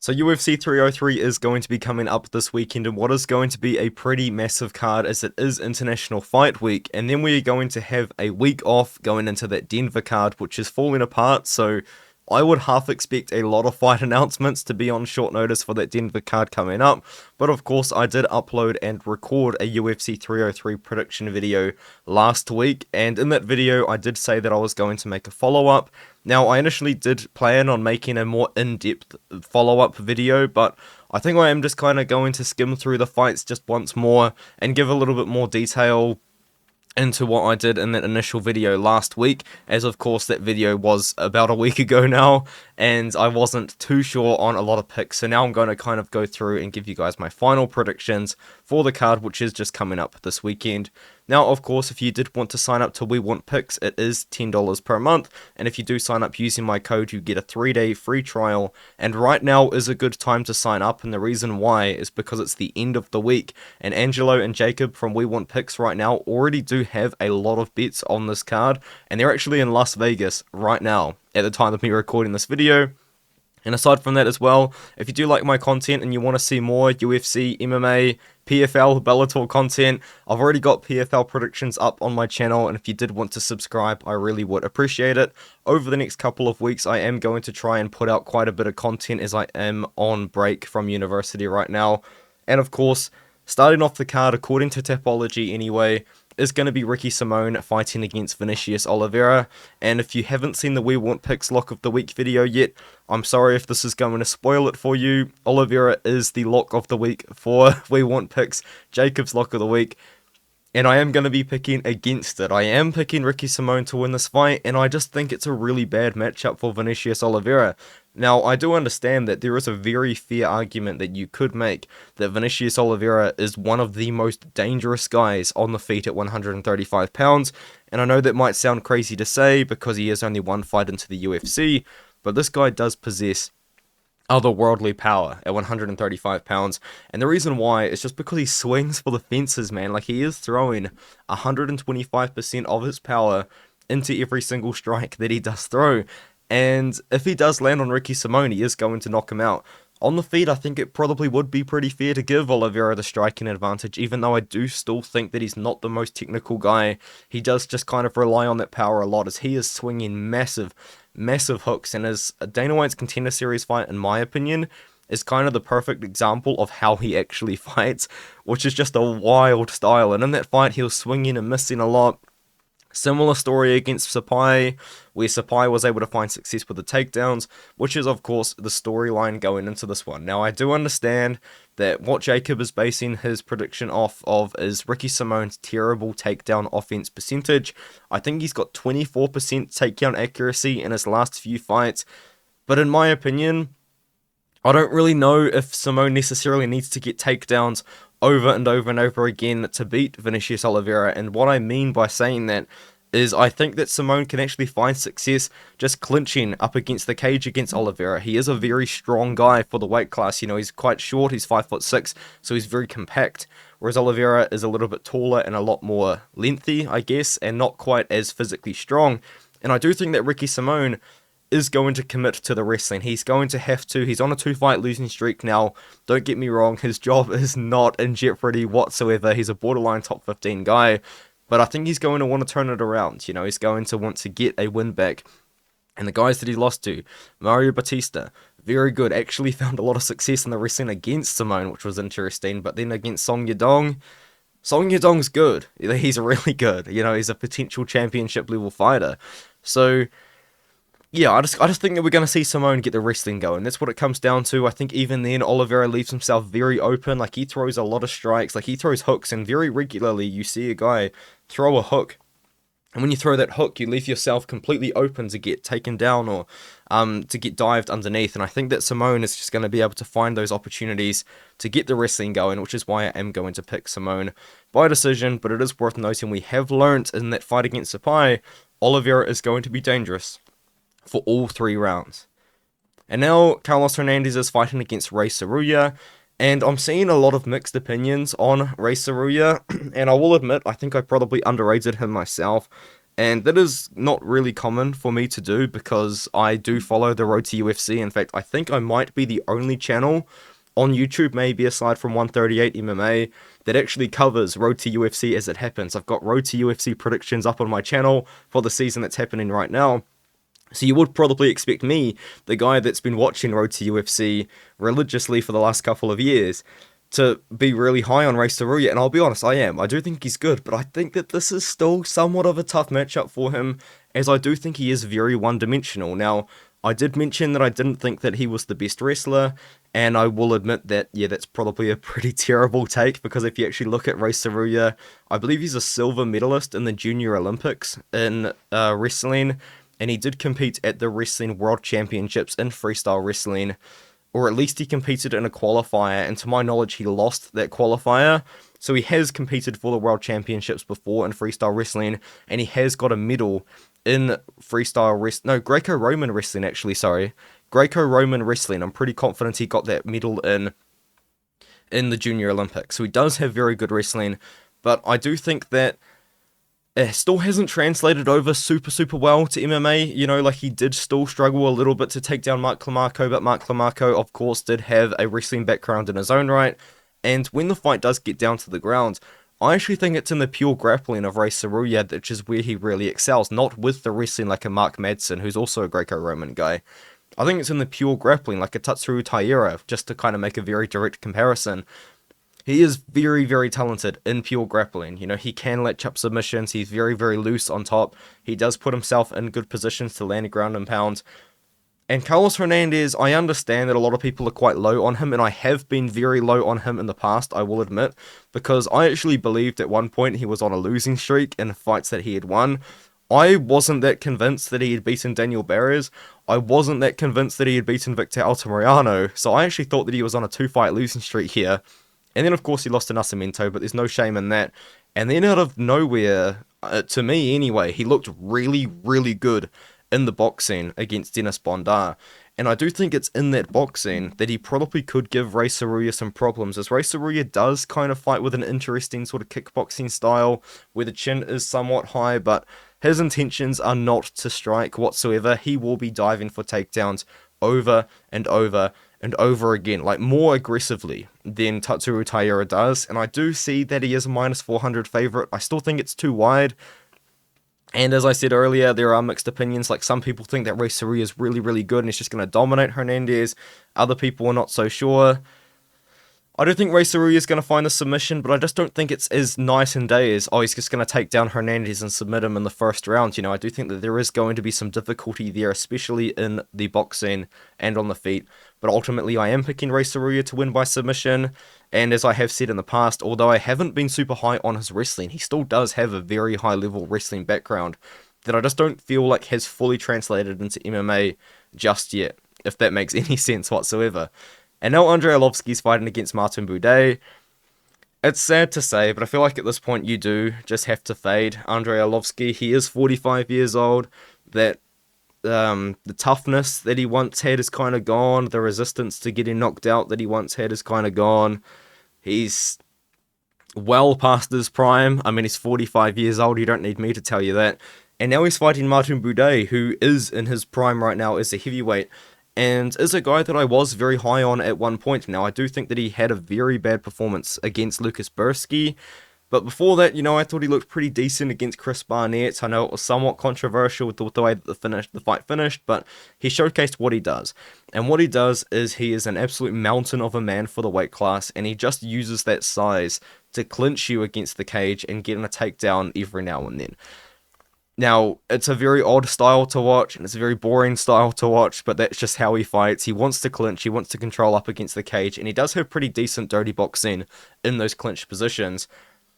So UFC 303 is going to be coming up this weekend in what is going to be a pretty massive card as it is International Fight Week, and then we're going to have a week off going into that Denver card, which is falling apart. So I would half expect a lot of fight announcements to be on short notice for that Denver card coming up, but of course I did upload and record a UFC 303 prediction video last week, and in that video I did say that I was going to make a follow-up. Now, I initially did plan on making a more in-depth follow-up video, but I think I am just kind of going to skim through the fights just once more and give a little bit more detail into what I did in that initial video last week, as of course that video was about a week ago now, and I wasn't too sure on a lot of picks, so now I'm going to kind of go through and give you guys my final predictions for the card, which is just coming up this weekend. Now, of course, if you did want to sign up to We Want Picks, it is $10 per month, and if you do sign up using my code, you get a 3-day free trial, and right now is a good time to sign up, and the reason why is because it's the end of the week, and Angelo and Jacob from We Want Picks right now already do have a lot of bets on this card, and they're actually in Las Vegas right now at the time of me recording this video. And aside from that as well, if you do like my content and you want to see more UFC, MMA, PFL, Bellator content, I've already got PFL predictions up on my channel, and if you did want to subscribe, I really would appreciate it. Over the next couple of weeks, I am going to try and put out quite a bit of content as I am on break from university right now. And of course, starting off the card, according to Tapology anyway, is going to be Ricky Simone fighting against Vinicius Oliveira, and if you haven't seen the We Want Picks Lock of the Week video yet, I'm sorry if this is going to spoil it for you. Oliveira is the Lock of the Week for We Want Picks, Jacob's Lock of the Week, and I am going to be picking against it. I am picking Ricky Simone to win this fight, and I just think it's a really bad matchup for Vinicius Oliveira. Now, I do understand that there is a very fair argument that you could make that Vinicius Oliveira is one of the most dangerous guys on the feet at 135 pounds, and I know that might sound crazy to say because he is only one fight into the UFC, but this guy does possess otherworldly power at 135 pounds, and the reason why is just because he swings for the fences, man. Like, he is throwing 125% of his power into every single strike that he does throw, and if he does land on Ricky Simone, he is going to knock him out. On the feet, I think it probably would be pretty fair to give Oliveira the striking advantage, even though I do still think that he's not the most technical guy. He does just kind of rely on that power a lot, as he is swinging massive hooks, and as Dana White's Contender Series fight, in my opinion, is kind of the perfect example of how he actually fights, which is just a wild style, and in that fight, he was swinging and missing a lot. Similar story against Sapai, where Sapai was able to find success with the takedowns, which is of course the storyline going into this one. Now, I do understand that what Jacob is basing his prediction off of is Ricky Simone's terrible takedown offense percentage. I think he's got 24% takedown accuracy in his last few fights, but in my opinion, I don't really know if Simone necessarily needs to get takedowns over and over and over again to beat Vinicius Oliveira, and what I mean by saying that is I think that Simone can actually find success just clinching up against the cage against Oliveira. He is a very strong guy for the weight class, you know, he's quite short, he's 5'6", so he's very compact, whereas Oliveira is a little bit taller and a lot more lengthy, I guess, and not quite as physically strong, and I do think that Ricky Simone is going to commit to the wrestling. He's going to have to. He's on a 2-fight losing streak now. Don't get me wrong, his job is not in jeopardy whatsoever. He's a borderline top 15 guy, but I think he's going to want to turn it around. You know, he's going to want to get a win back. And the guys that he lost to, Mario Batista, very good. Actually found a lot of success in the wrestling against Simone, which was interesting. But then against Song Yadong good. He's really good. You know, he's a potential championship level fighter. So yeah, I just think that we're going to see Simone get the wrestling going. That's what it comes down to. I think even then, Oliveira leaves himself very open. Like, he throws a lot of strikes. Like, he throws hooks, and very regularly you see a guy throw a hook. And when you throw that hook, you leave yourself completely open to get taken down or to get dived underneath. And I think that Simone is just going to be able to find those opportunities to get the wrestling going, which is why I am going to pick Simone by decision. But it is worth noting we have learnt in that fight against Sapai, Oliveira is going to be dangerous for all 3 rounds. And now Carlos Hernandez is fighting against Ray Tsuruya, and I'm seeing a lot of mixed opinions on Ray Tsuruya, and I will admit I think I probably underrated him myself And that is not really common for me to do because I do follow the Road to UFC. In fact, I think I might be the only channel on YouTube, maybe aside from 138 MMA, that actually covers Road to UFC as it happens. I've got Road to UFC predictions up on my channel for the season that's happening right now. So you would probably expect me, the guy that's been watching Road to UFC religiously for the last couple of years, to be really high on Tsuruya, and I'll be honest, I am. I do think he's good, but I think that this is still somewhat of a tough matchup for him, as I do think he is very one-dimensional. Now, I did mention that I didn't think that he was the best wrestler, and I will admit that, yeah, that's probably a pretty terrible take, because if you actually look at Tsuruya, I believe he's a silver medalist in the Junior Olympics in wrestling, and he did compete at the Wrestling World Championships in freestyle wrestling, or at least he competed in a qualifier, and to my knowledge he lost that qualifier. So he has competed for the World Championships before in freestyle wrestling, and he has got a medal in Greco-Roman wrestling, actually, sorry. Greco-Roman wrestling, I'm pretty confident he got that medal in the Junior Olympics. So he does have very good wrestling, but I do think that it still hasn't translated over super well to MMA. You know, like, he did still struggle a little bit to take down Mark Climaco, but Mark Climaco, of course, did have a wrestling background in his own right. And when the fight does get down to the ground, I actually think it's in the pure grappling of Tsuruya, which is where he really excels, not with the wrestling like a Mark Madsen, who's also a Greco-Roman guy. I think it's in the pure grappling, like a Tatsuro Taira, just to kind of make a very direct comparison. He is very talented in pure grappling. You know, he can latch up submissions. He's very loose on top. He does put himself in good positions to land a ground and pound. And Carlos Hernandez, I understand that a lot of people are quite low on him, and I have been very low on him in the past, I will admit, because I actually believed at one point he was on a losing streak in fights that he had won. I wasn't that convinced that he had beaten Daniel Barrios. I wasn't that convinced that he had beaten Victor Altamirano, so I actually thought that he was on a 2-fight losing streak here. And then, of course, he lost to Nascimento, but there's no shame in that. And then out of nowhere, to me anyway, he looked really good in the boxing against Dennis Bondar. And I do think it's in that boxing that he probably could give Tsuruya some problems, as Tsuruya does kind of fight with an interesting sort of kickboxing style, where the chin is somewhat high, but his intentions are not to strike whatsoever. He will be diving for takedowns over and over again, like more aggressively than Tatsuro Taira does, and I do see that he is a -400 favorite. I still think it's too wide, and as I said earlier, there are mixed opinions. Like, some people think that Tsuruya is really good and he's just going to dominate Hernandez. Other people are not so sure. I do think Tsuruya is going to find the submission, but I just don't think it's as nice and day as, oh, he's just going to take down Hernandez and submit him in the first round. You know, I do think that there is going to be some difficulty there, especially in the boxing and on the feet. But ultimately, I am picking Tsuruya to win by submission. And as I have said in the past, although I haven't been super high on his wrestling, he still does have a very high-level wrestling background that I just don't feel like has fully translated into MMA just yet, if that makes any sense whatsoever. And now Andrei Arlovski's fighting against Martin Buday. It's sad to say, but I feel like at this point you do just have to fade Andrei Arlovski. He is 45 years old. That the toughness that he once had is kind of gone. The resistance to getting knocked out that he once had is kind of gone. He's well past his prime. I mean, he's 45 years old. You don't need me to tell you that. And now he's fighting Martin Buday, who is in his prime right now as a heavyweight, and is a guy that I was very high on at one point. Now, I do think that he had a very bad performance against Lucas Bursky, but before that, you know, I thought he looked pretty decent against Chris Barnett. I know it was somewhat controversial with the way that the fight finished, but he showcased what he does. And what he does is he is an absolute mountain of a man for the weight class, and he just uses that size to clinch you against the cage and get in a takedown every now and then. Now, it's a very odd style to watch, and it's a very boring style to watch, but that's just how he fights. He wants to clinch, he wants to control up against the cage, and he does have pretty decent dirty boxing in those clinch positions.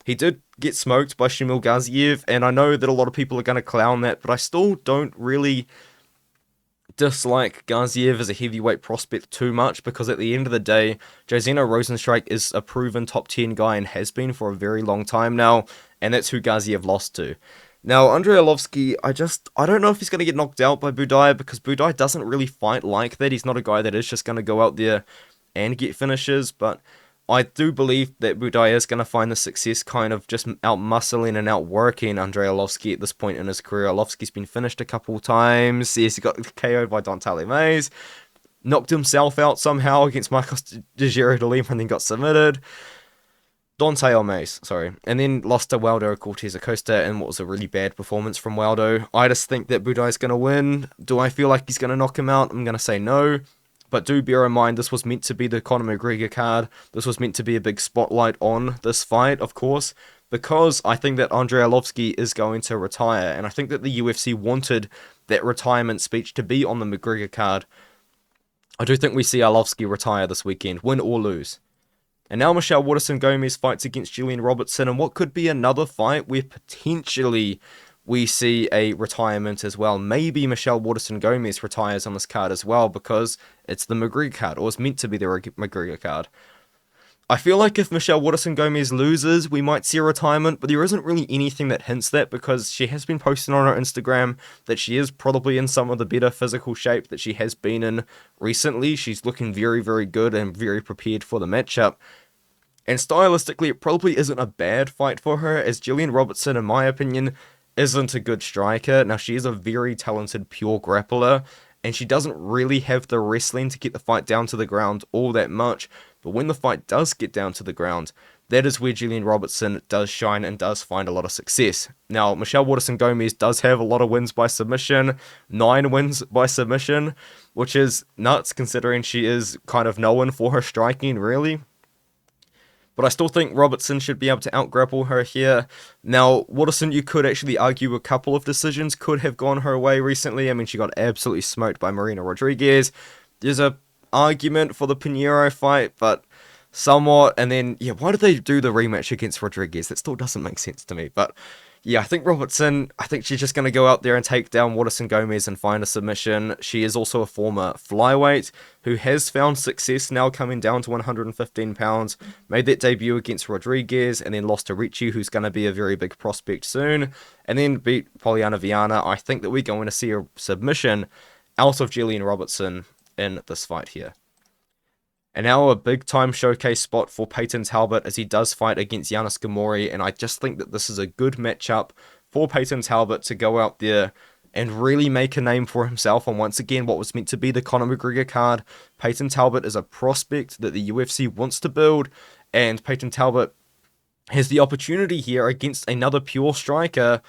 He did get smoked by Shamil Gaziev, and I know that a lot of people are going to clown that, but I still don't really dislike Gaziev as a heavyweight prospect too much, because at the end of the day, Josino Rosenstrike is a proven top 10 guy and has been for a very long time now, and that's who Gaziev lost to. Now, Andrei Arlovski, I don't know if he's going to get knocked out by Buday, because Buday doesn't really fight like that. He's not a guy that is just going to go out there and get finishes, but I do believe that Buday is going to find the success kind of just out-muscling and outworking Andrei Arlovski at this point in his career. Arlovski's been finished a couple times. Yes, he got KO'd by Dante Mays. Knocked himself out somehow against Marcos de Lima and then got submitted. And then lost to Waldo Cortez Acosta in what was a really bad performance from Waldo. I just think that Buday's going to win. Do I feel like he's going to knock him out? I'm going to say no. But do bear in mind, this was meant to be the Conor McGregor card. This was meant to be a big spotlight on this fight, of course, because I think that Andrei Arlovski is going to retire. And I think that the UFC wanted that retirement speech to be on the McGregor card. I do think we see Arlovski retire this weekend, win or lose. And now Michelle Waterson-Gomez fights against Gillian Robertson in what could be another fight where potentially we see a retirement as well. Maybe Michelle Waterson-Gomez retires on this card as well because it's the McGregor card, or it's meant to be the McGregor card. I feel like if Michelle Waterson-Gomez loses, we might see a retirement, but there isn't really anything that hints that because she has been posting on her Instagram that she is probably in some of the better physical shape that she has been in recently. She's looking very, very good and very prepared for the matchup. And stylistically, it probably isn't a bad fight for her, as Gillian Robertson, in my opinion, isn't a good striker. Now, she is a very talented pure grappler, and she doesn't really have the wrestling to get the fight down to the ground all that much. But when the fight does get down to the ground, that is where Gillian Robertson does shine and does find a lot of success. Now, Michelle Waterson-Gomez does have a lot of wins by submission, 9 wins by submission, which is nuts considering she is kind of known for her striking, really. But I still think Robertson should be able to out-grapple her here. Now, Waterson, you could actually argue a couple of decisions could have gone her way recently. I mean, she got absolutely smoked by Marina Rodriguez. There's a argument for the Pinheiro fight, but somewhat. And then, yeah, why did they do the rematch against Rodriguez? That still doesn't make sense to me. But yeah, I think Robertson, I think she's just going to go out there and take down Waterson-Gomez and find a submission. She is also a former flyweight who has found success now coming down to 115 pounds. Made that debut against Rodriguez and then lost to Ricci, who's going to be a very big prospect soon. And then beat Poliana Viana. I think that we're going to see a submission out of Gillian Robertson in this fight here. And now a big-time showcase spot for Payton Talbott as he does fight against Yanis Ghemmouri, and I just think that this is a good matchup for Payton Talbott to go out there and really make a name for himself on once again what was meant to be the Conor McGregor card. Payton Talbott is a prospect that the UFC wants to build, and Payton Talbott has the opportunity here against another pure striker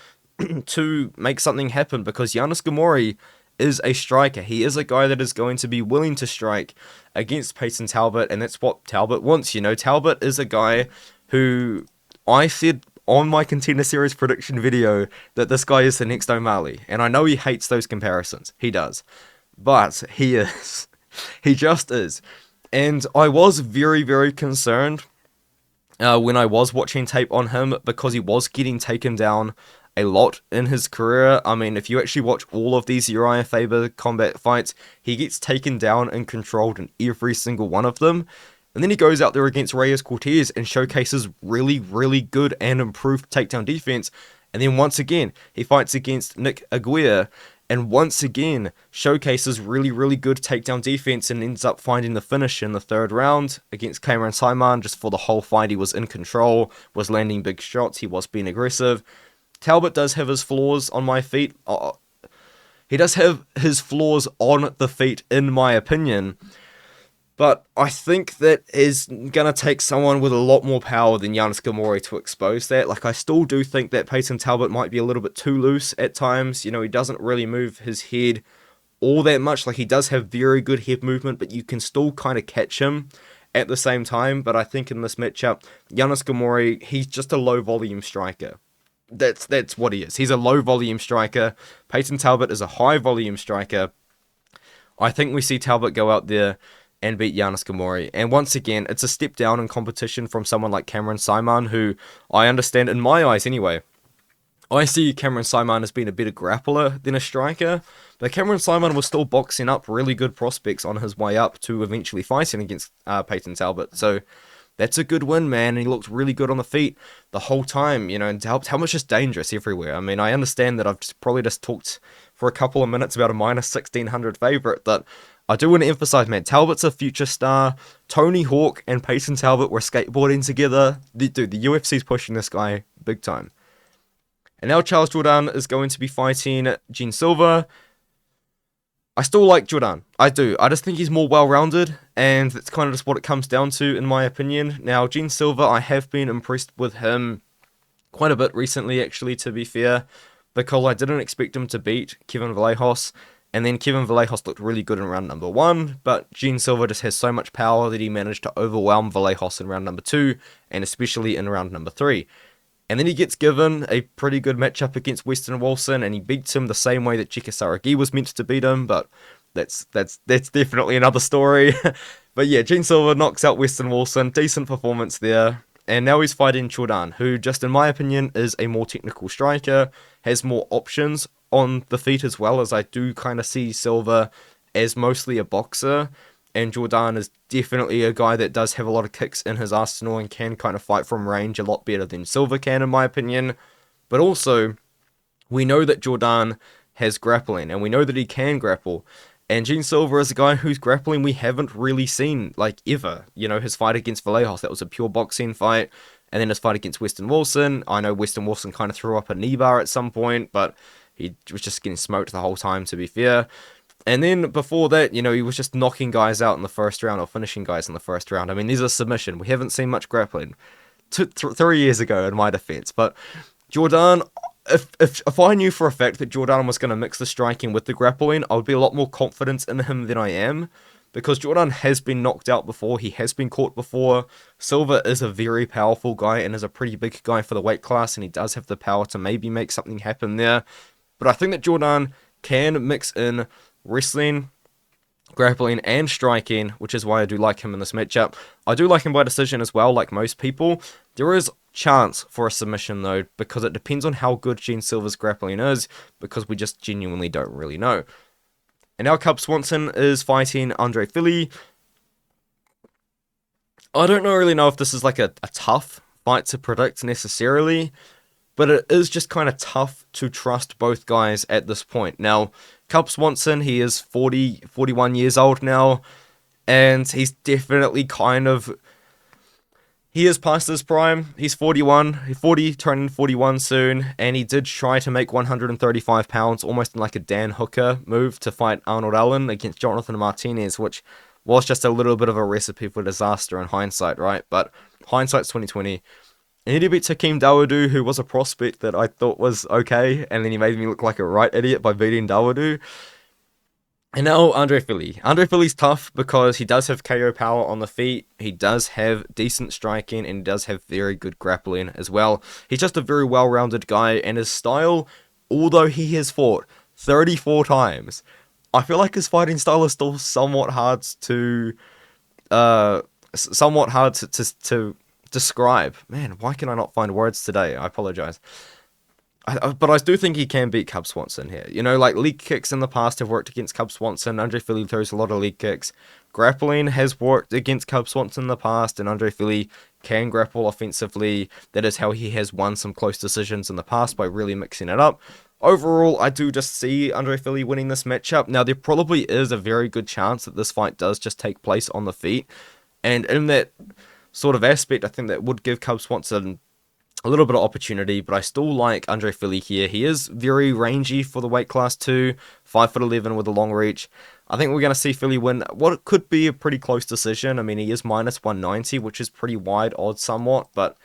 to make something happen because Yanis Ghemmouri is a striker. He is a guy that is going to be willing to strike against Payton Talbott, and that's what Talbott wants. You know, Talbott is a guy who I said on my Contender Series prediction video that this guy is the next O'Malley, and I know he hates those comparisons. He does. But he is. He just is. And I was very, very concerned when I was watching tape on him because he was getting taken down a lot in his career. I mean, if you actually watch all of these Uriah Faber combat fights, he gets taken down and controlled in every single one of them. And then he goes out there against Reyes Cortez and showcases really, really good and improved takedown defense. And then once again, he fights against Nick Aguirre and once again showcases really, really good takedown defense and ends up finding the finish in the third round against Cameron Simon. Just for the whole fight, he was in control, was landing big shots, he was being aggressive. Talbott does have his flaws on my feet. He does have his flaws on the feet, in my opinion. But I think that is going to take someone with a lot more power than Yanis Ghemmouri to expose that. Like, I still do think that Payton Talbott might be a little bit too loose at times. You know, he doesn't really move his head all that much. Like, he does have very good head movement, but you can still kind of catch him at the same time. But I think in this matchup, Yanis Ghemmouri, he's just a low-volume striker. That's what he is. He's a low-volume striker. Payton Talbott is a high-volume striker. I think we see Talbott go out there and beat Yanis Ghemmouri. And once again, it's a step down in competition from someone like Cameron Simon, who I understand, in my eyes anyway, I see Cameron Simon as being a better grappler than a striker. But Cameron Simon was still boxing up really good prospects on his way up to eventually fighting against Payton Talbott. So that's a good win, man. And he looked really good on the feet the whole time, you know, and Talbott's just dangerous everywhere. I mean, I understand that I've probably just talked for a couple of minutes about a minus 1600 favorite, but I do want to emphasize, man, Talbott's a future star. Tony Hawk and Payton Talbott were skateboarding together. Dude, the UFC's pushing this guy big time. And now Charles Jourdain is going to be fighting Gene Silva. I still like Jourdain. I do. I just think he's more well-rounded, and that's kind of just what it comes down to, in my opinion. Now, Gene Silva, I have been impressed with him quite a bit recently, actually, to be fair, because I didn't expect him to beat Kevin Vallejos. And then Kevin Vallejos looked really good in round number 1, but Gene Silva just has so much power that he managed to overwhelm Vallejos in round number 2, and especially in round number 3. And then he gets given a pretty good matchup against Weston Wilson, and he beats him the same way that Chika Saragi was meant to beat him, but that's definitely another story. But yeah, Gene Silva knocks out Weston Wilson, decent performance there. And now he's fighting Jourdain, who, just in my opinion, is a more technical striker, has more options on the feet as well, as I do kind of see Silva as mostly a boxer, and Jourdain is definitely a guy that does have a lot of kicks in his arsenal and can kind of fight from range a lot better than Silva can, in my opinion. But also, we know that Jourdain has grappling, and we know that he can grapple. And Gene Silva is a guy whose grappling we haven't really seen, like, ever. You know, his fight against Vallejos, that was a pure boxing fight. And then his fight against Weston Wilson, I know Weston Wilson kind of threw up a knee bar at some point, but he was just getting smoked the whole time, to be fair. And then before that, you know, he was just knocking guys out in the first round, or finishing guys in the first round. I mean, these are submission. We haven't seen much grappling. 3 years ago, in my defense. But Jourdain, if I knew for a fact that Jourdain was going to mix the striking with the grappling, I would be a lot more confident in him than I am. Because Jourdain has been knocked out before, he has been caught before. Silva is a very powerful guy and is a pretty big guy for the weight class, and he does have the power to maybe make something happen there. But I think that Jourdain can mix in wrestling, grappling, and striking, which is why I do like him in this matchup. I do like him by decision as well, like most people. There is chance for a submission, though, because it depends on how good Gene Silva's grappling is, because we just genuinely don't really know. And now Cub Swanson is fighting Andrei Fili. I don't really know if this is like a tough fight to predict necessarily, but it is just kind of tough to trust both guys at this point. Now, Cub Swanson, he is 41 years old now, and he's definitely kind of... He is past his prime. He's 40, turning 41 soon, and he did try to make 135 pounds, almost in like a Dan Hooker move to fight Arnold Allen against Jonathan Martinez, which was just a little bit of a recipe for disaster in hindsight, right? But hindsight's 2020. And he beat Hakeem Dawodu, who was a prospect that I thought was okay, and then he made me look like a right idiot by beating Dawodu. And now Andrei Fili. Andrei Fili's tough because he does have KO power on the feet, he does have decent striking, and he does have very good grappling as well. He's just a very well-rounded guy, and his style, although he has fought 34 times, I feel like his fighting style is still somewhat hard to describe. Man, why can I not find words today? I apologize. But I do think he can beat Cub Swanson here. You know, like, leg kicks in the past have worked against Cub Swanson. Andrei Fili throws a lot of leg kicks. Grappling has worked against Cub Swanson in the past, and Andrei Fili can grapple offensively. That is how he has won some close decisions in the past, by really mixing it up. Overall, I do just see Andrei Fili winning this matchup. Now, there probably is a very good chance that this fight does just take place on the feet. And in that sort of aspect, I think that would give Cub Swanson a little bit of opportunity, but I still like Andrei Fili here. He is very rangy for the weight class too, 5'11" with a long reach. I think we're going to see Fili win what could be a pretty close decision. I mean, he is minus 190, which is pretty wide odds somewhat, but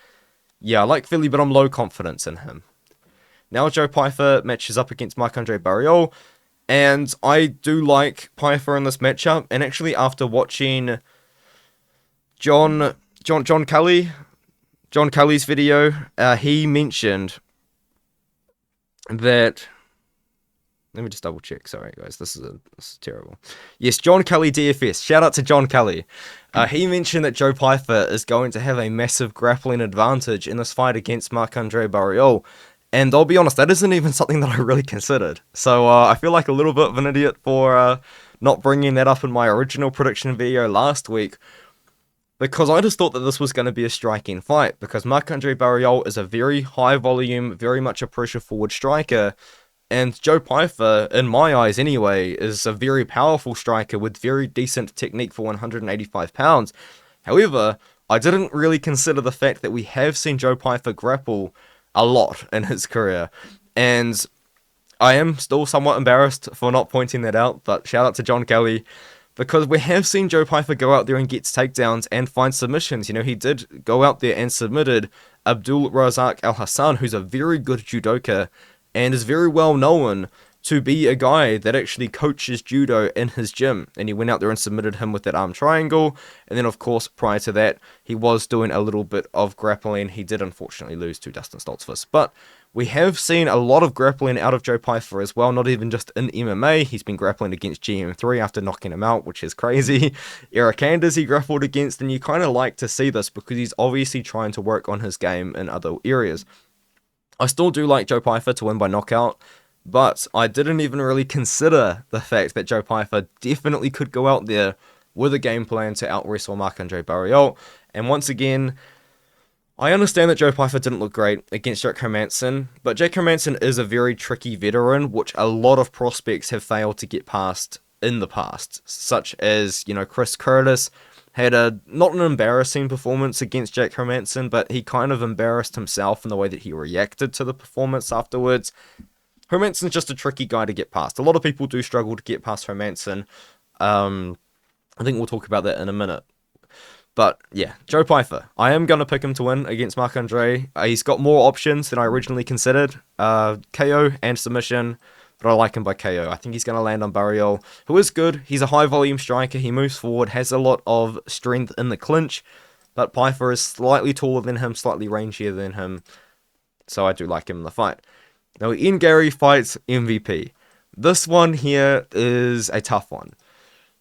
yeah, I like Fili, but I'm low confidence in him. Now Joe Pyfer matches up against Marc-Andre Barriault, and I do like Pyfer in this matchup, and actually after watching John Kelly's video, he mentioned that... Let me just double check. Sorry, guys. This is terrible. Yes, John Kelly DFS. Shout out to John Kelly. He mentioned that Joe Pyfer is going to have a massive grappling advantage in this fight against Marc-Andre Barriault. And I'll be honest, that isn't even something that I really considered. So I feel like a little bit of an idiot for not bringing that up in my original prediction video last week. Because I just thought that this was going to be a striking fight. Because Marc-Andre Barriault is a very high volume, very much a pressure forward striker. And Joe Pyfer, in my eyes anyway, is a very powerful striker with very decent technique for 185 pounds. However, I didn't really consider the fact that we have seen Joe Pyfer grapple a lot in his career. And I am still somewhat embarrassed for not pointing that out, but shout out to John Kelly, because we have seen Joe Pyfer go out there and get takedowns and find submissions. You know, he did go out there and submitted Abdul Razak Al Hassan, who's a very good judoka, and is very well known to be a guy that actually coaches judo in his gym. And he went out there and submitted him with that arm triangle. And then, of course, prior to that, he was doing a little bit of grappling. He did unfortunately lose to Dustin Stoltzfus. But we have seen a lot of grappling out of Joe Pyfer as well, not even just in MMA. He's been grappling against GM3 after knocking him out, which is crazy. Eric Anders he grappled against, and you kind of like to see this because he's obviously trying to work on his game in other areas. I still do like Joe Pyfer to win by knockout, but I didn't even really consider the fact that Joe Pyfer definitely could go out there with a game plan to out-wrestle Marc-Andre Barriault. And once again, I understand that Joe Pyfer didn't look great against Jack Hermansson, but Jack Hermansson is a very tricky veteran, which a lot of prospects have failed to get past in the past, such as, you know, Chris Curtis had not an embarrassing performance against Jack Hermansson, but he kind of embarrassed himself in the way that he reacted to the performance afterwards. Hermansson's just a tricky guy to get past. A lot of people do struggle to get past Hermansson. I think we'll talk about that in a minute. But yeah, Joe Pyfer. I am going to pick him to win against Marc-Andre. He's got more options than I originally considered. KO and submission. But I like him by KO. I think he's going to land on Barriault, who is good. He's a high-volume striker. He moves forward, has a lot of strength in the clinch. But Pyfer is slightly taller than him, slightly rangier than him. So I do like him in the fight. Now, Ian Garry fights MVP. This one here is a tough one.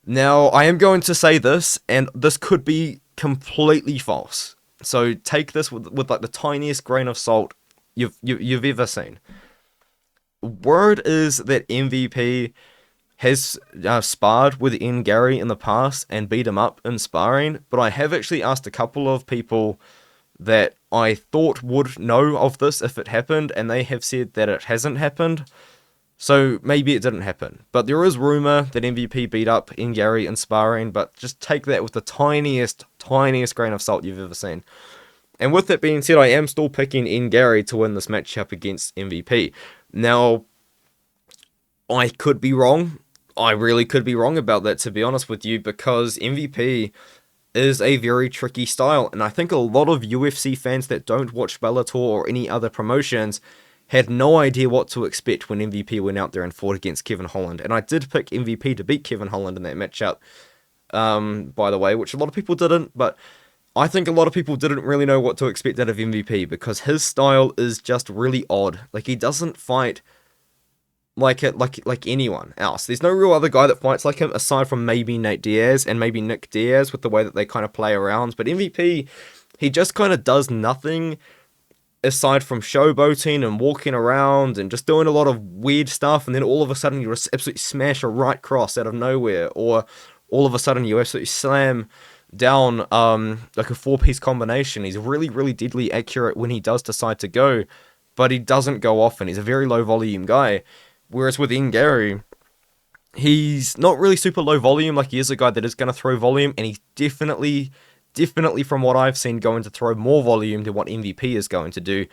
Now, I am going to say this, and this could be completely false. So take this with like the tiniest grain of salt you've ever seen. Word is that MVP has sparred with Ian Garry in the past and beat him up in sparring, but I have actually asked a couple of people that I thought would know of this if it happened, and they have said that it hasn't happened. So maybe it didn't happen. But there is rumour that MVP beat up Ian Garry in sparring, but just take that with the tiniest grain of salt you've ever seen. And with that being said, I am still picking Ian Garry to win this matchup against MVP. Now, I could be wrong. I really could be wrong about that, to be honest with you, because MVP is a very tricky style, and I think a lot of UFC fans that don't watch Bellator or any other promotions had no idea what to expect when MVP went out there and fought against Kevin Holland. And I did pick MVP to beat Kevin Holland in that matchup, by the way, which a lot of people didn't, but I think a lot of people didn't really know what to expect out of MVP because his style is just really odd. Like, he doesn't fight like anyone else. There's no real other guy that fights like him aside from maybe Nate Diaz and maybe Nick Diaz with the way that they kind of play around. But MVP, he just kind of does nothing aside from showboating and walking around and just doing a lot of weird stuff, and then all of a sudden you just absolutely smash a right cross out of nowhere, or all of a sudden you absolutely slam down like a four-piece combination. He's really, really deadly accurate when he does decide to go, but he doesn't go often. He's a very low volume guy. Whereas with Ian Garry, he's not really super low volume. Like, he is a guy that is going to throw volume, and he's definitely from what I've seen going to throw more volume than what MVP is going to do.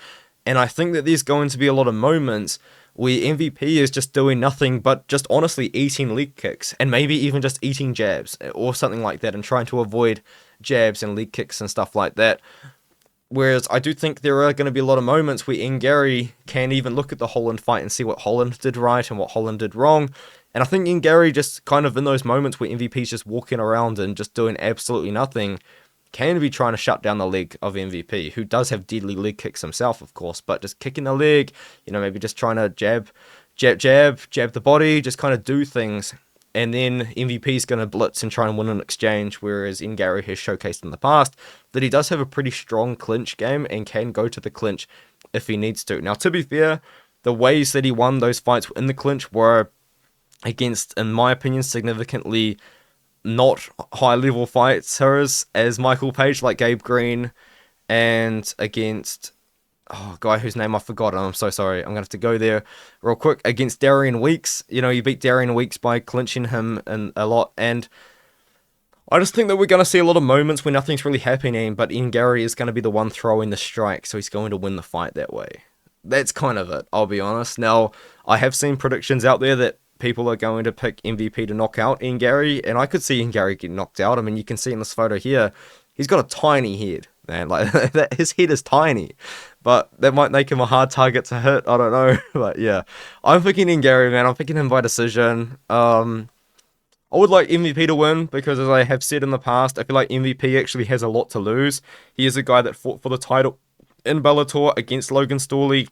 And I think that there's going to be a lot of moments where MVP is just doing nothing but just honestly eating leg kicks, and maybe even just eating jabs or something like that, and trying to avoid jabs and leg kicks and stuff like that. Whereas I do think there are going to be a lot of moments where Ian Garry can even look at the Holland fight and see what Holland did right and what Holland did wrong. And I think Ian Garry just kind of in those moments where MVP's just walking around and just doing absolutely nothing can be trying to shut down the leg of MVP, who does have deadly leg kicks himself, of course, but just kicking the leg, you know, maybe just trying to jab the body, just kind of do things. And then MVP's going to blitz and try and win an exchange, whereas Ian Garry has showcased in the past that he does have a pretty strong clinch game and can go to the clinch if he needs to. Now, to be fair, the ways that he won those fights in the clinch were against, in my opinion, significantly not high-level fighters as Michael Page, like Gabe Green, and against guy whose name I forgot. I'm so sorry. I'm going to have to go there real quick. Against Darian Weeks. You know, he beat Darian Weeks by clinching him in a lot. And I just think that we're going to see a lot of moments where nothing's really happening, but Garry is going to be the one throwing the strike, so he's going to win the fight that way. That's kind of it, I'll be honest. Now, I have seen predictions out there that people are going to pick MVP to knock out Garry, and I could see Garry get knocked out. I mean, you can see in this photo here, he's got a tiny head, man. Like, his head is tiny, but that might make him a hard target to hit. I don't know, but yeah. I'm picking Garry, man. I'm picking him by decision. I would like MVP to win because, as I have said in the past, I feel like MVP actually has a lot to lose. He is a guy that fought for the title in Bellator against Logan Storley,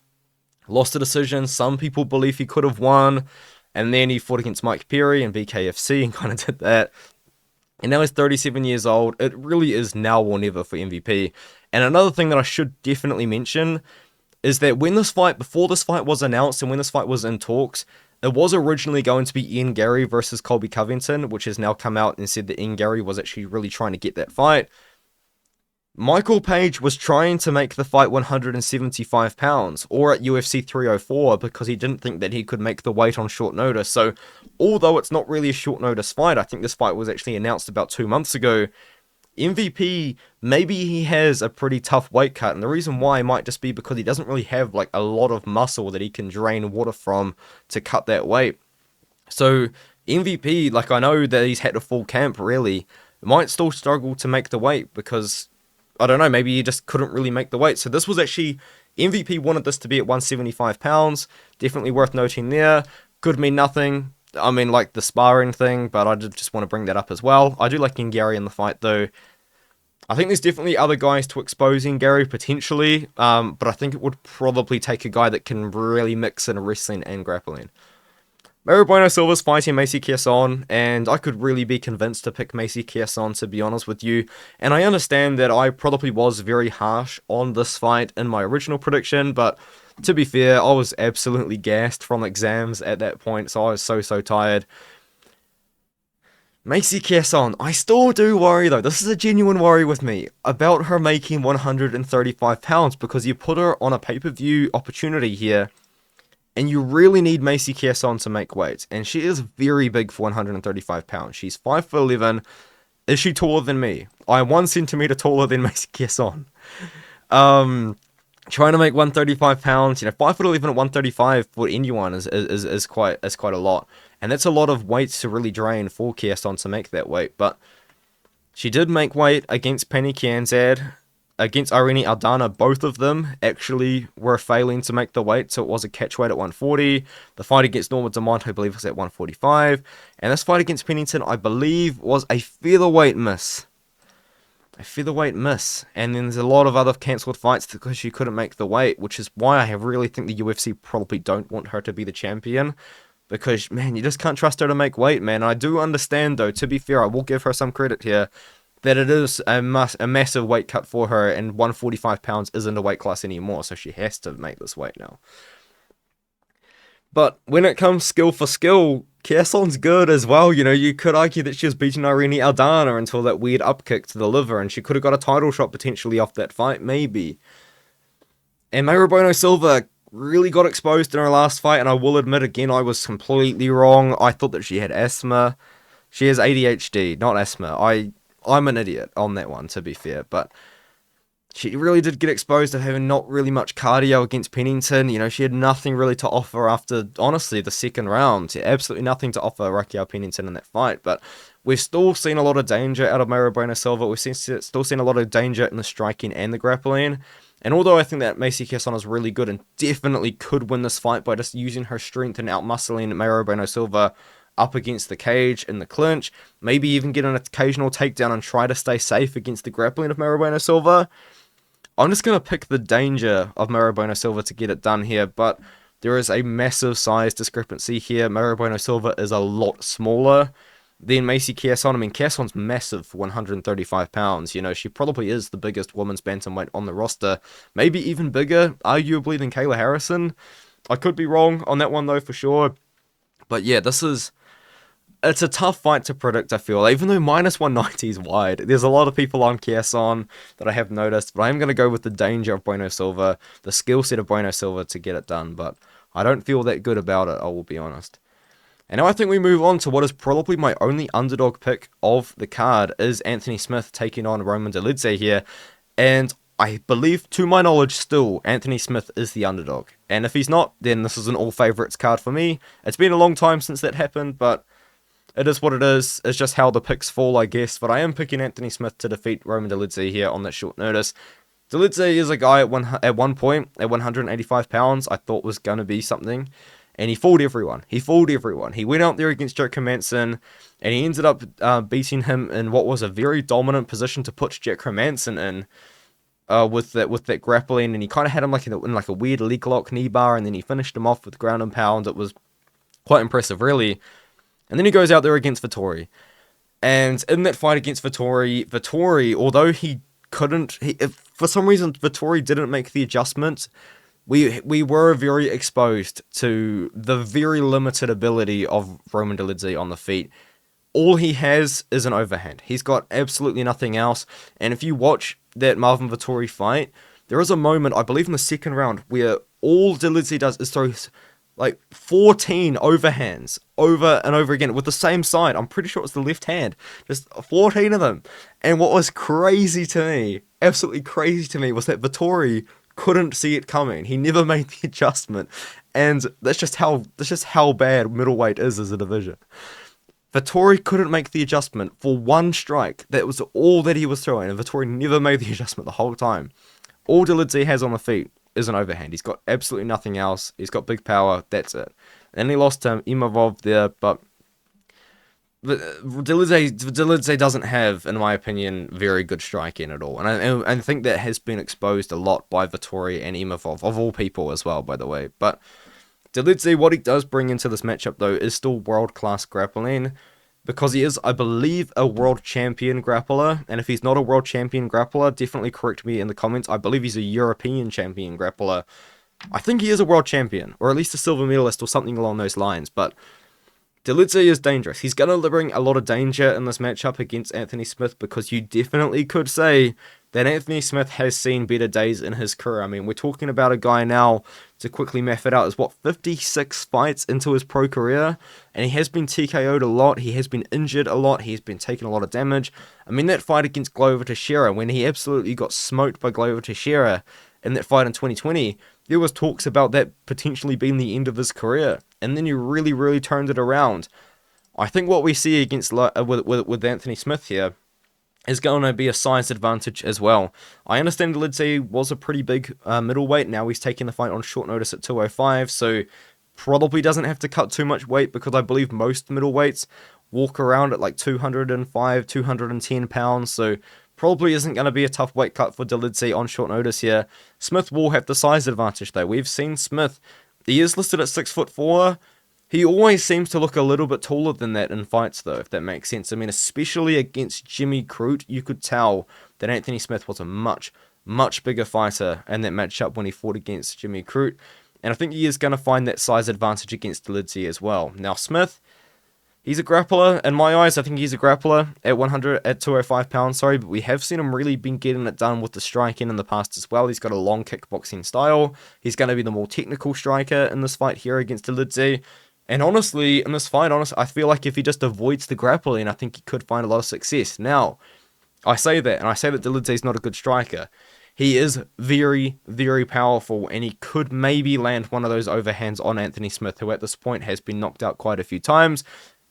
lost a decision. Some people believe he could have won, and then he fought against Mike Perry and BKFC and kind of did that. And now he's 37 years old. It really is now or never for MVP. And another thing that I should definitely mention is that before this fight was announced and when this fight was in talks, it was originally going to be Garry versus Colby Covington, which has now come out and said that Garry was actually really trying to get that fight. Michael Page was trying to make the fight 175 pounds, or at UFC 304, because he didn't think that he could make the weight on short notice. So, although it's not really a short notice fight, I think this fight was actually announced about 2 months ago, MVP, maybe he has a pretty tough weight cut, and the reason why might just be because he doesn't really have like a lot of muscle that he can drain water from to cut that weight. So MVP, like, I know that he's had a full camp, really, might still struggle to make the weight because, I don't know, maybe he just couldn't really make the weight. So this was actually, MVP wanted this to be at 175 pounds, definitely worth noting there. Could mean nothing. I mean, like the sparring thing, but I did just want to bring that up as well. I do like Garry in the fight, though. I think there's definitely other guys to expose Garry, potentially, but I think it would probably take a guy that can really mix in wrestling and grappling. Maribono Silva's fighting Macy Chiasson, and I could really be convinced to pick Macy Chiasson, to be honest with you. And I understand that I probably was very harsh on this fight in my original prediction, but to be fair, I was absolutely gassed from exams at that point, so I was so tired. Macy Chiasson, I still do worry though, this is a genuine worry with me, about her making 135 pounds, because you put her on a pay-per-view opportunity here, and you really need Macy Chiasson to make weight, and she is very big for 135 pounds. She's 5'11". Is she taller than me? I am 1 centimeter taller than Macy Chiasson. Trying to make 135 pounds, 5'11" at 135 for anyone is quite a lot. And that's a lot of weight to really drain for Chiasson to make that weight. But she did make weight against Penny Kianzad, against Irene Aldana. Both of them actually were failing to make the weight, so it was a catch weight at 140. The fight against Norma Dumont, I believe, was at 145. And this fight against Pennington, I believe, was a featherweight miss. And then there's a lot of other cancelled fights because she couldn't make the weight, which is why I really think the UFC probably don't want her to be the champion, because, man, you just can't trust her to make weight, man. I do understand, though, to be fair, I will give her some credit here, that it is a massive weight cut for her, and 145 pounds isn't a weight class anymore, so she has to make this weight now. But when it comes skill for skill, Chiasson's good as well. You could argue that she was beating Irene Aldana until that weird upkick to the liver, and she could have got a title shot potentially off that fight, maybe. And Maribono Silva really got exposed in her last fight, and I will admit again, I was completely wrong. I thought that she had asthma. She has ADHD, not asthma. I'm an idiot on that one, to be fair, but she really did get exposed to having not really much cardio against Pennington. She had nothing really to offer after, honestly, the second round. Absolutely nothing to offer Raquel Pennington in that fight. But we've still seen a lot of danger out of Maribono Silva. We've still seen a lot of danger in the striking and the grappling. And although I think that Macy Chiasson is really good and definitely could win this fight by just using her strength and outmuscling Maribono Silva up against the cage in the clinch, maybe even get an occasional takedown and try to stay safe against the grappling of Maribono Silva, I'm just going to pick the danger of Maribono Silva to get it done here, but there is a massive size discrepancy here. Maribono Silva is a lot smaller than Macy Chiasson. I mean, Chiasson's massive for 135 pounds. She probably is the biggest women's bantamweight on the roster. Maybe even bigger, arguably, than Kayla Harrison. I could be wrong on that one, though, for sure. But yeah, this is it's a tough fight to predict, I feel. Even though minus 190 is wide, there's a lot of people on Chiasson that I have noticed, but I am going to go with the danger of Bueno Silva, the skill set of Bueno Silva to get it done, but I don't feel that good about it, I will be honest. And now I think we move on to what is probably my only underdog pick of the card, is Anthony Smith taking on Roman Dolidze here, and I believe, to my knowledge still, Anthony Smith is the underdog. And if he's not, then this is an all-favourites card for me. It's been a long time since that happened, but it is what it is. It's just how the picks fall, I guess. But I am picking Anthony Smith to defeat Roman Dolidze here on that short notice. Dolidze is a guy at one point, at 185 pounds, I thought was going to be something. And he fooled everyone. He went out there against Jack Hermansson, and he ended up beating him in what was a very dominant position to put Jack Hermansson in. With that grappling, and he kind of had him like in a weird leg lock knee bar, and then he finished him off with ground and pound. It was quite impressive, really. And then he goes out there against Vettori. And in that fight against Vettori, although he couldn't... for some reason, Vettori didn't make the adjustment. We were very exposed to the very limited ability of Roman Dolidze on the feet. All he has is an overhand. He's got absolutely nothing else. And if you watch that Marvin Vettori fight, there is a moment, I believe in the second round, where all Dolidze does is throw like 14 overhands over and over again with the same side. I'm pretty sure it's the left hand. Just 14 of them. And what was crazy to me, absolutely crazy to me, was that Vettori couldn't see it coming. He never made the adjustment. And that's just how bad middleweight is as a division. Vettori couldn't make the adjustment for one strike. That was all that he was throwing, and Vettori never made the adjustment the whole time. All Dolidze has on the feet is an overhand. He's got absolutely nothing else. He's got big power. That's it. And he lost to Imavov there, but Dolidze doesn't have, in my opinion, very good striking at all. And I think that has been exposed a lot by Vettori and Imavov, of all people as well, by the way. But Dolidze, what he does bring into this matchup, though, is still world-class grappling, because he is, I believe, a world champion grappler, and if he's not a world champion grappler, definitely correct me in the comments. I believe he's a European champion grappler. I think he is a world champion, or at least a silver medalist, or something along those lines, but Dolidze is dangerous. He's going to bring a lot of danger in this matchup against Anthony Smith, because you definitely could say that Anthony Smith has seen better days in his career. I mean, we're talking about a guy now, to quickly math it out, is 56 fights into his pro career, and he has been TKO'd a lot, he has been injured a lot, he's been taking a lot of damage. I mean, that fight against Glover Teixeira, when he absolutely got smoked by Glover Teixeira in that fight in 2020, there was talks about that potentially being the end of his career, and then he really turned it around. I think what we see against with Anthony Smith here is going to be a size advantage as well. I understand Dolidze was a pretty big middleweight. Now he's taking the fight on short notice at 205, so probably doesn't have to cut too much weight, because I believe most middleweights walk around at like 205, 210 pounds, so probably isn't going to be a tough weight cut for Dolidze on short notice here. Smith will have the size advantage, though. We've seen Smith, he is listed at 6'4". He always seems to look a little bit taller than that in fights, though, if that makes sense. I mean, especially against Jimmy Crute, you could tell that Anthony Smith was a much bigger fighter in that matchup when he fought against Jimmy Crute. And I think he is going to find that size advantage against Dolidze as well. Now, Smith, he's a grappler. In my eyes, I think he's a grappler at 205 pounds, but we have seen him really been getting it done with the striking in the past as well. He's got a long kickboxing style. He's going to be the more technical striker in this fight here against Dolidze. And honestly, in this fight, I feel like if he just avoids the grappling, I think he could find a lot of success. Now, I say that, and I say that Dolidze is not a good striker. He is very powerful, and he could maybe land one of those overhands on Anthony Smith, who at this point has been knocked out quite a few times.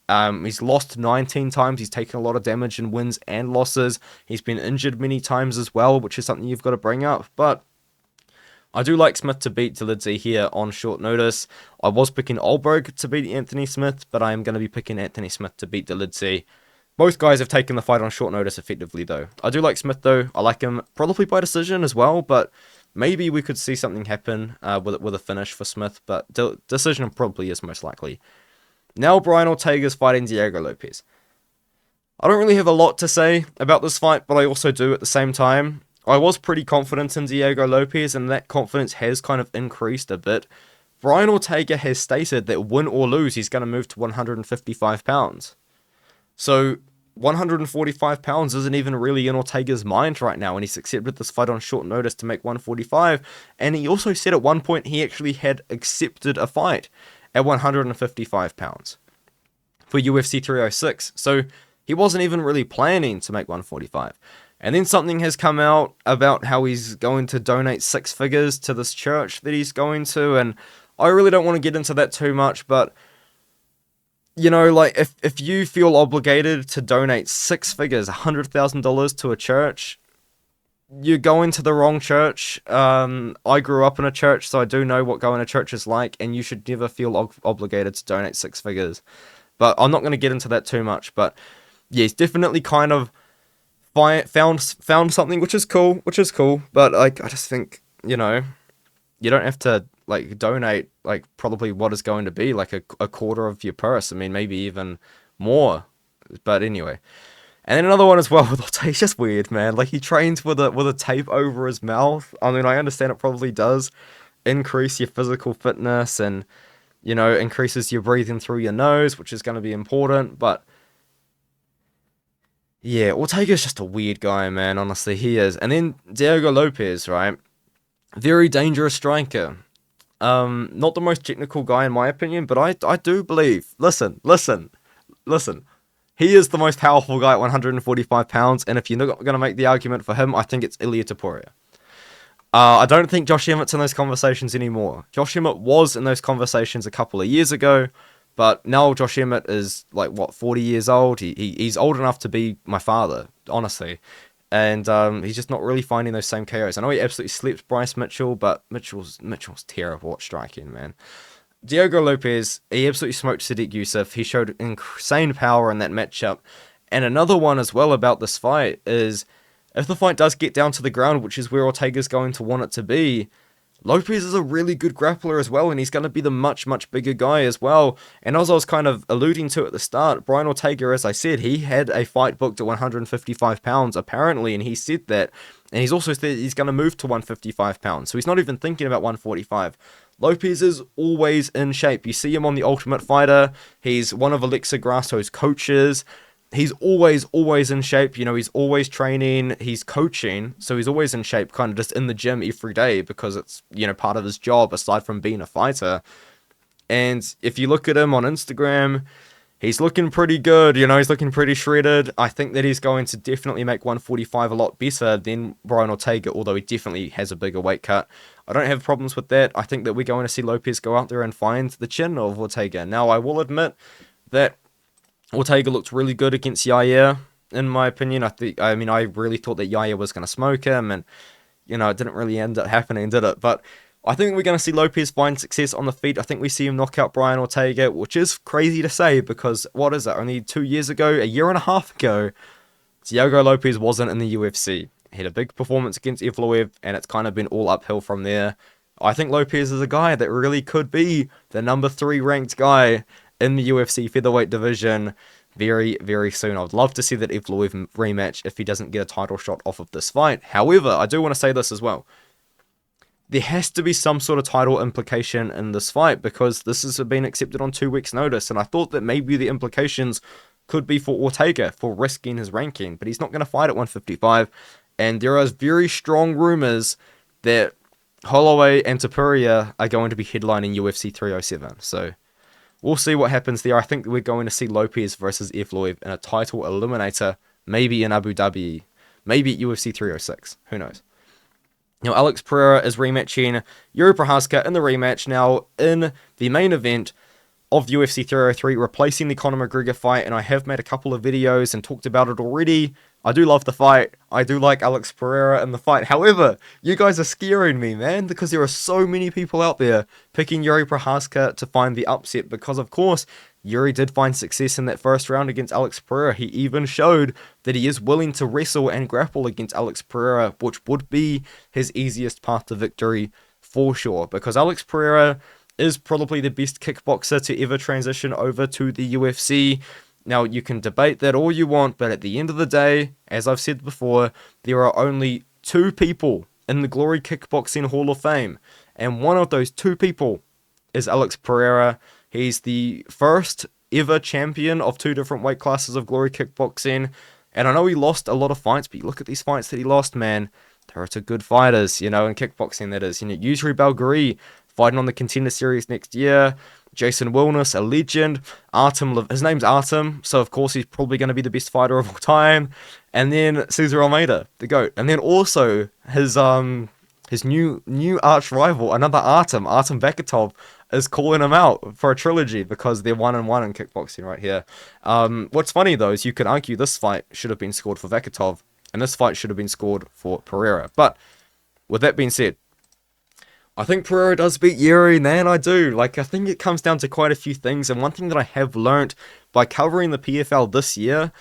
He's lost 19 times. He's taken a lot of damage in wins and losses. He's been injured many times as well, which is something you've got to bring up. But I do like Smith to beat Dolidze here on short notice. I was picking Olberg to beat Anthony Smith, but I am going to be picking Anthony Smith to beat Dolidze. Both guys have taken the fight on short notice effectively, though. I do like Smith, though. I like him probably by decision as well, but maybe we could see something happen with a finish for Smith, but decision probably is most likely. Now Brian Ortega's fighting Diego Lopes. I don't really have a lot to say about this fight, but I also do at the same time. I was pretty confident in Diego Lopes, and that confidence has kind of increased a bit. Brian Ortega has stated that win or lose, he's going to move to 155 pounds. So 145 pounds isn't even really in Ortega's mind right now, and he's accepted this fight on short notice to make 145. And he also said at one point he actually had accepted a fight at 155 pounds for UFC 306. So he wasn't even really planning to make 145. And then something has come out about how he's going to donate 6 figures to this church that he's going to, and I really don't want to get into that too much, but you know, like, if you feel obligated to donate 6 figures, $100,000 to a church, you're going to the wrong church. I grew up in a church, so I do know what going to church is like, and you should never feel obligated to donate 6 figures. But I'm not going to get into that too much, but yeah, he's definitely kind of found something, which is cool, but, like, I just think, you know, you don't have to, like, donate, like, probably what is going to be, like, a quarter of your purse. I mean, maybe even more. But anyway. And then another one as well with Ortega. It's just weird, man. Like, he trains with a tape over his mouth. I mean, I understand it probably does increase your physical fitness and, you know, increases your breathing through your nose, which is going to be important. But, yeah, Ortega's just a weird guy, man. Honestly, he is. And then Diego Lopes, right? Very dangerous striker. Not the most technical guy in my opinion, but I do believe, listen, he is the most powerful guy at 145 pounds, and if you're not going to make the argument for him, I think it's Ilia Topuria. I don't think Josh Emmett's in those conversations anymore. Josh Emmett was in those conversations a couple of years ago, but now Josh Emmett is, like, what, 40 years old? He's old enough to be my father, honestly. And he's just not really finding those same KOs. I know he absolutely slept Bryce Mitchell, but Mitchell's terrible at striking, man. Diego Lopes, he absolutely smoked Sadiq Youssef. He showed insane power in that matchup. And another one as well about this fight is, if the fight does get down to the ground, which is where Ortega's going to want it to be, Lopes is a really good grappler as well, and he's going to be the much, much bigger guy as well. And as I was kind of alluding to at the start, Brian Ortega, as I said, he had a fight booked at 155 pounds, apparently, and he said that. And he's also said he's going to move to 155 pounds, so he's not even thinking about 145. Lopes is always in shape. You see him on The Ultimate Fighter. He's one of Alexa Grasso's coaches. He's always in shape. You know, he's always training, he's coaching, so he's always in shape, kind of just in the gym every day because it's, you know, part of his job aside from being a fighter. And if you look at him on Instagram, he's looking pretty good, you know, he's looking pretty shredded. I think that he's going to definitely make 145 a lot better than Brian Ortega, although he definitely has a bigger weight cut. I don't have problems with that. I think that we're going to see Lopes go out there and find the chin of Ortega. Now, I will admit that Ortega looked really good against Yair, in my opinion. I really thought that Yair was going to smoke him, and, you know, it didn't really end up happening, did it? But I think we're going to see Lopes find success on the feet. I think we see him knock out Brian Ortega, which is crazy to say because, what is it, only 2 years ago, a year and a half ago, Diego Lopes wasn't in the UFC. He had a big performance against Evloev, and it's kind of been all uphill from there. I think Lopes is a guy that really could be the number 3 ranked guy in the UFC featherweight division very, very soon. I would love to see that Evloev rematch if he doesn't get a title shot off of this fight. However, I do want to say this as well. There has to be some sort of title implication in this fight because this has been accepted on 2 weeks' notice, and I thought that maybe the implications could be for Ortega for risking his ranking, but he's not going to fight at 155, and there are very strong rumors that Holloway and Topuria are going to be headlining UFC 307, so we'll see what happens there. I think we're going to see Lopes versus Evloev in a title eliminator, maybe in Abu Dhabi, maybe at UFC 306. Who knows? Now, Alex Pereira is rematching Jiri Procházka in the rematch now in the main event of UFC 303, replacing the Conor McGregor fight, and I have made a couple of videos and talked about it already. I do love the fight. I do like Alex Pereira in the fight. However, you guys are scaring me, man, because there are so many people out there picking Jiri Procházka to find the upset because, of course, Jiri did find success in that first round against Alex Pereira. He even showed that he is willing to wrestle and grapple against Alex Pereira, which would be his easiest path to victory for sure, because Alex Pereira is probably the best kickboxer to ever transition over to the UFC. Now, you can debate that all you want, but at the end of the day, as I've said before, there are only 2 people in the Glory Kickboxing Hall of Fame, and one of those 2 people is Alex Pereira. He's the first ever champion of 2 different weight classes of Glory Kickboxing. And I know he lost a lot of fights, but you look at these fights that he lost, man. There are two good fighters, in kickboxing, that is. Yusri Belgari fighting on the Contender Series next year. Jason Wilness, a legend. His name's Artem, so of course he's probably going to be the best fighter of all time. And then Cesar Almeida, the GOAT. And then also his new arch rival, another Artem Bekatov, is calling him out for a trilogy because they're 1-1 in kickboxing right here. What's funny though is you could argue this fight should have been scored for Bekatov, and this fight should have been scored for Pereira. But with that being said, I think Pereira does beat Jiri, man, I do. I think it comes down to quite a few things, and one thing that I have learnt by covering the PFL this year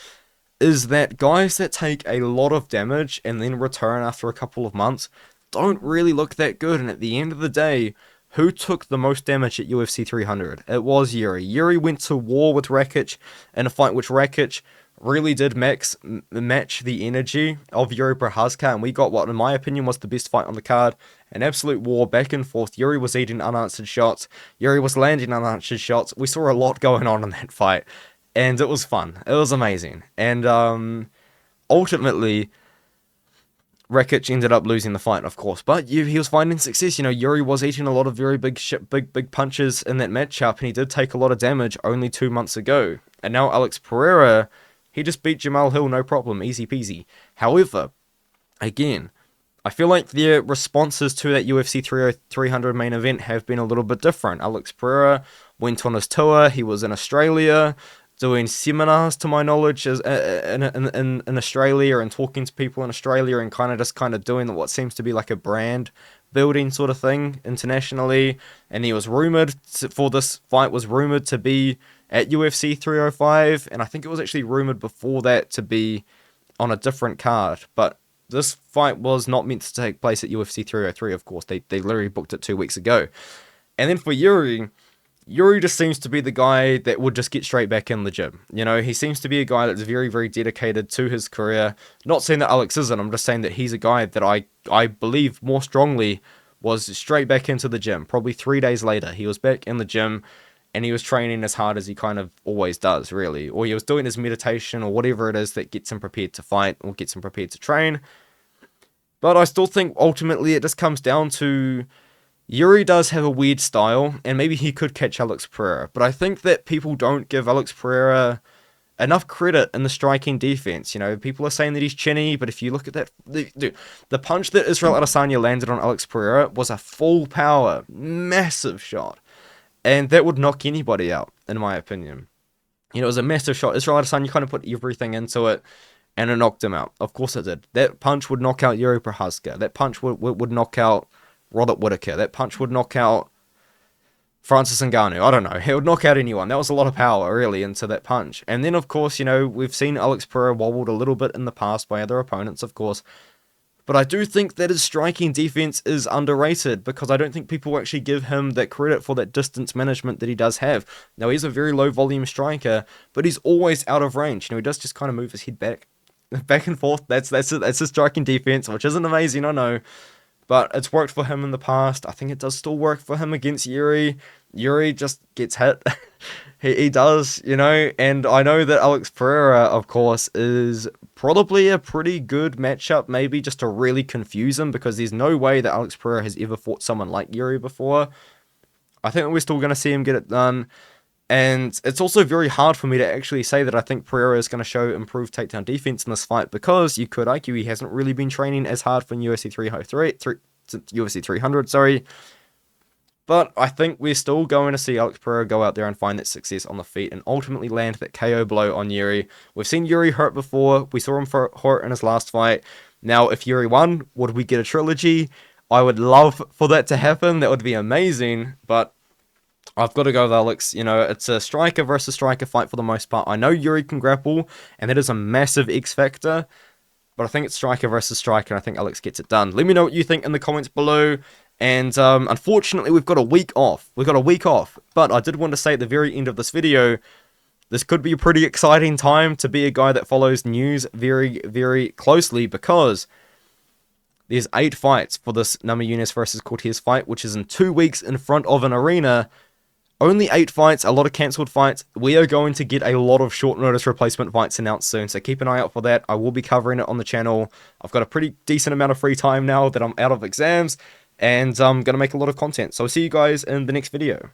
is that guys that take a lot of damage and then return after a couple of months don't really look that good, and at the end of the day, who took the most damage at UFC 300? It was Jiri. Jiri went to war with Rakic in a fight which Rakic really did match the energy of Jiri Procházka, and we got what, in my opinion, was the best fight on the card. An absolute war back and forth. Jiri was eating unanswered shots. Jiri was landing unanswered shots. We saw a lot going on in that fight, and it was fun. It was amazing. And ultimately, Rakic ended up losing the fight, of course, but he was finding success. Jiri was eating a lot of very big punches in that matchup, and he did take a lot of damage only 2 months ago. And now Alex Pereira, he just beat Jamal Hill, no problem, easy peasy. However, again, I feel like their responses to that UFC 300 main event have been a little bit different. Alex Pereira went on his tour. He was in Australia doing seminars, to my knowledge, in Australia, and talking to people in Australia, and kind of doing what seems to be like a brand building sort of thing internationally. And he was rumored for this fight to be at UFC 305, and I think it was actually rumored before that to be on a different card. But this fight was not meant to take place at UFC 303, of course. They literally booked it 2 weeks ago. And then for Jiri just seems to be the guy that would just get straight back in the gym. He seems to be a guy that's very, very dedicated to his career. Not saying that Alex isn't, I'm just saying that he's a guy that I believe more strongly was straight back into the gym. Probably 3 days later, he was back in the gym, and he was training as hard as he kind of always does, really. Or he was doing his meditation or whatever it is that gets him prepared to fight or gets him prepared to train. But I still think ultimately it just comes down to Jiri does have a weird style, and maybe he could catch Alex Pereira. But I think that people don't give Alex Pereira enough credit in the striking defense. People are saying that he's chinny, but if you look at that, the punch that Israel Adesanya landed on Alex Pereira was a full power, massive shot. And that would knock anybody out, in my opinion. It was a massive shot. Israel Adesanya kind of put everything into it, and it knocked him out. Of course it did. That punch would knock out Jiri Procházka. That punch would knock out Robert Whittaker. That punch would knock out Francis Ngannou. I don't know. It would knock out anyone. That was a lot of power, really, into that punch. And then, of course, we've seen Alex Pereira wobbled a little bit in the past by other opponents, of course. But I do think that his striking defense is underrated, because I don't think people actually give him that credit for that distance management that he does have. Now, he's a very low volume striker, but he's always out of range. He does just kind of move his head back and forth. That's his striking defense, which isn't amazing, I know. But it's worked for him in the past. I think it does still work for him against Jiri. Jiri just gets hit. he does, and I know that Alex Pereira, of course, is probably a pretty good matchup, maybe just to really confuse him, because there's no way that Alex Pereira has ever fought someone like Jiri before. I think we're still going to see him get it done. And it's also very hard for me to actually say that I think Pereira is going to show improved takedown defense in this fight, because you could argue he hasn't really been training as hard for UFC 300, sorry. But I think we're still going to see Alex Pereira go out there and find that success on the feet and ultimately land that KO blow on Jiri. We've seen Jiri hurt before. We saw him hurt in his last fight. Now, if Jiri won, would we get a trilogy? I would love for that to happen. That would be amazing. But I've got to go with Alex. It's a striker versus striker fight for the most part. I know Jiri can grapple, and that is a massive X factor. But I think it's striker versus striker, and I think Alex gets it done. Let me know what you think in the comments below. And unfortunately, we've got a week off. But I did want to say at the very end of this video, this could be a pretty exciting time to be a guy that follows news very, very closely, because there's 8 fights for this Namajunas versus Cortez fight, which is in 2 weeks in front of an arena Only 8 fights, a lot of cancelled fights. We are going to get a lot of short notice replacement fights announced soon, so keep an eye out for that. I will be covering it on the channel. I've got a pretty decent amount of free time now that I'm out of exams, and I'm going to make a lot of content. So I'll see you guys in the next video.